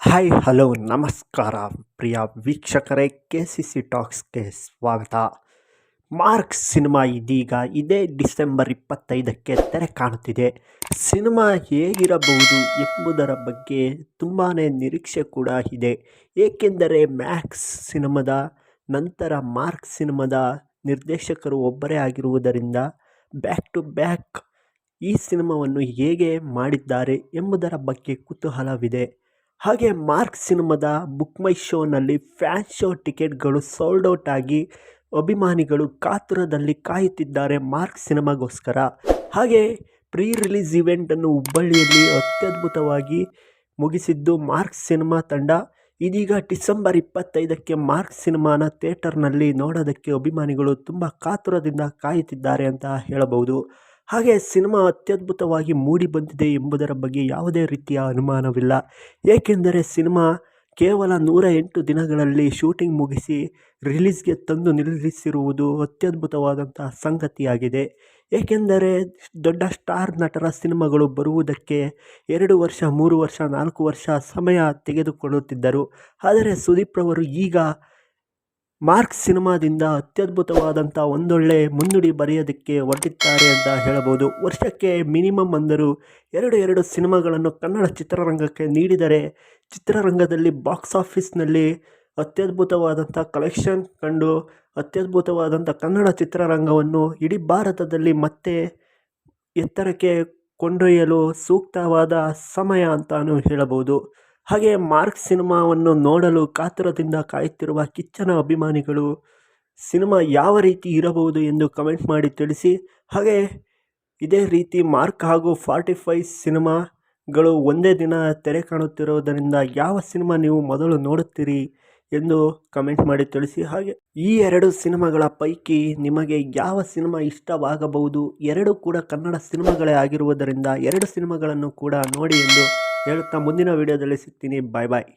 Hi hello ನಮಸ್ಕಾರ ಪ್ರಿಯ ವೀಕ್ಷಕರೇ, K C C ಟಾಕ್ಸ್ಗೆ ಸ್ವಾಗತ. ಮಾರ್ಕ್ ಸಿನಿಮಾ ಇದೀಗ ಇದೇ ಡಿಸೆಂಬರ್ 25ಕ್ಕೆ ತೆರೆ ಕಾಣುತ್ತಿದೆ. ಸಿನಿಮಾ ಹೇಗಿರಬಹುದು ಎಂಬುದರ ಬಗ್ಗೆ ತುಂಬಾ ನಿರೀಕ್ಷೆ ಕೂಡ ಇದೆ. ಏಕೆಂದರೆ ಮ್ಯಾಕ್ಸ್ ಸಿನಿಮಾದ ನಂತರ ಮಾರ್ಕ್ ಸಿನಿಮಾದ ನಿರ್ದೇಶಕರು ಒಬ್ಬರೇ ಆಗಿರುವುದರಿಂದ ಬ್ಯಾಕ್ ಟು ಬ್ಯಾಕ್ ಈ ಸಿನಿಮಾವನ್ನು ಹೇಗೆ ಮಾಡಿದ್ದಾರೆ ಎಂಬುದರ ಬಗ್ಗೆ ಕುತೂಹಲವಿದೆ. ಹಾಗೆ ಮಾರ್ಕ್ ಸಿನಿಮಾದ ಬುಕ್ ಮೈ ಶೋನಲ್ಲಿ ಫ್ಯಾನ್ ಶೋ ಟಿಕೆಟ್ಗಳು ಸೋಲ್ಡ್ ಔಟ್ ಆಗಿ ಅಭಿಮಾನಿಗಳು ಕಾತುರದಲ್ಲಿ ಕಾಯುತ್ತಿದ್ದಾರೆ ಮಾರ್ಕ್ ಸಿನಿಮಾಗೋಸ್ಕರ. ಹಾಗೆ ಪ್ರೀ ರಿಲೀಸ್ ಇವೆಂಟನ್ನು ಹುಬ್ಬಳ್ಳಿಯಲ್ಲಿ ಅತ್ಯದ್ಭುತವಾಗಿ ಮುಗಿಸಿದ್ದು ಮಾರ್ಕ್ ಸಿನಿಮಾ ತಂಡ. ಇದೀಗ ಡಿಸೆಂಬರ್ 25ಕ್ಕೆ ಮಾರ್ಕ್ ಸಿನಿಮಾನ ಥಿಯೇಟರ್ನಲ್ಲಿ ನೋಡೋದಕ್ಕೆ ಅಭಿಮಾನಿಗಳು ತುಂಬ ಕಾತುರದಿಂದ ಕಾಯುತ್ತಿದ್ದಾರೆ ಅಂತ ಹೇಳಬಹುದು. ಹಾಗೆ ಸಿನಿಮಾ ಅತ್ಯದ್ಭುತವಾಗಿ ಮೂಡಿ ಬಂದಿದೆ ಎಂಬುದರ ಬಗ್ಗೆ ಯಾವುದೇ ರೀತಿಯ ಅನುಮಾನವಿಲ್ಲ. ಏಕೆಂದರೆ ಸಿನಿಮಾ ಕೇವಲ 108 ದಿನಗಳಲ್ಲಿ ಶೂಟಿಂಗ್ ಮುಗಿಸಿ ರಿಲೀಸ್ಗೆ ತಂದು ನಿಲ್ಲಿಸಿರುವುದು ಅತ್ಯದ್ಭುತವಾದಂಥ ಸಂಗತಿಯಾಗಿದೆ. ಏಕೆಂದರೆ ದೊಡ್ಡ ಸ್ಟಾರ್ ನಟರ ಸಿನಿಮಾಗಳು ಬರುವುದಕ್ಕೆ 2 ವರ್ಷ, 3 ವರ್ಷ, 4 ವರ್ಷ ಸಮಯ ತೆಗೆದುಕೊಳ್ಳುತ್ತಿದ್ದರು. ಆದರೆ ಸುದೀಪ್ ರವರು ಈಗ ಮಾರ್ಕ್ ಸಿನಿಮಾದಿಂದ ಅತ್ಯದ್ಭುತವಾದಂಥ ಒಂದೊಳ್ಳೆ ಮುನ್ನುಡಿ ಬರೆಯೋದಕ್ಕೆ ಹೊರಟಿದ್ದಾರೆ ಅಂತ ಹೇಳಬಹುದು. ವರ್ಷಕ್ಕೆ ಮಿನಿಮಮ್ ಅಂದರೂ 2 ಸಿನಿಮಾಗಳನ್ನು ಕನ್ನಡ ಚಿತ್ರರಂಗಕ್ಕೆ ನೀಡಿದರೆ ಚಿತ್ರರಂಗದಲ್ಲಿ ಬಾಕ್ಸ್ ಆಫೀಸ್ನಲ್ಲಿ ಅತ್ಯದ್ಭುತವಾದಂಥ ಕಲೆಕ್ಷನ್ ಕಂಡು ಅತ್ಯದ್ಭುತವಾದಂಥ ಕನ್ನಡ ಚಿತ್ರರಂಗವನ್ನು ಇಡೀ ಭಾರತದಲ್ಲಿ ಮತ್ತೆ ಎತ್ತರಕ್ಕೆ ಕೊಂಡೊಯ್ಯಲು ಸೂಕ್ತವಾದ ಸಮಯ ಅಂತಾನು ಹೇಳಬಹುದು. ಹಾಗೆ ಮಾರ್ಕ್ ಸಿನಿಮಾವನ್ನು ನೋಡಲು ಕಾತುರದಿಂದ ಕಾಯುತ್ತಿರುವ ಕಿಚ್ಚನ ಅಭಿಮಾನಿಗಳು ಸಿನಿಮಾ ಯಾವ ರೀತಿ ಇರಬಹುದು ಎಂದು ಕಮೆಂಟ್ ಮಾಡಿ ತಿಳಿಸಿ. ಹಾಗೆ ಇದೇ ರೀತಿ ಮಾರ್ಕ್ ಹಾಗೂ 45 ಸಿನಿಮಾಗಳು ಒಂದೇ ದಿನ ತೆರೆ ಕಾಣುತ್ತಿರುವುದರಿಂದ ಯಾವ ಸಿನಿಮಾ ನೀವು ಮೊದಲು ನೋಡುತ್ತೀರಿ ಎಂದು ಕಮೆಂಟ್ ಮಾಡಿ ತಿಳಿಸಿ. ಹಾಗೆ ಈ 2 ಸಿನಿಮಾಗಳ ಪೈಕಿ ನಿಮಗೆ ಯಾವ ಸಿನಿಮಾ ಇಷ್ಟವಾಗಬಹುದು? 2 ಕೂಡ ಕನ್ನಡ ಸಿನಿಮಾಗಳೇ ಆಗಿರುವುದರಿಂದ 2 ಸಿನಿಮಾಗಳನ್ನು ಕೂಡ ನೋಡಿ ಎಂದು ಹೇಳುತ್ತಾ ಮುಂದಿನ ವಿಡಿಯೋದಲ್ಲಿ ಸಿಗ್ತೀನಿ. ಬಾಯ್ ಬಾಯ್.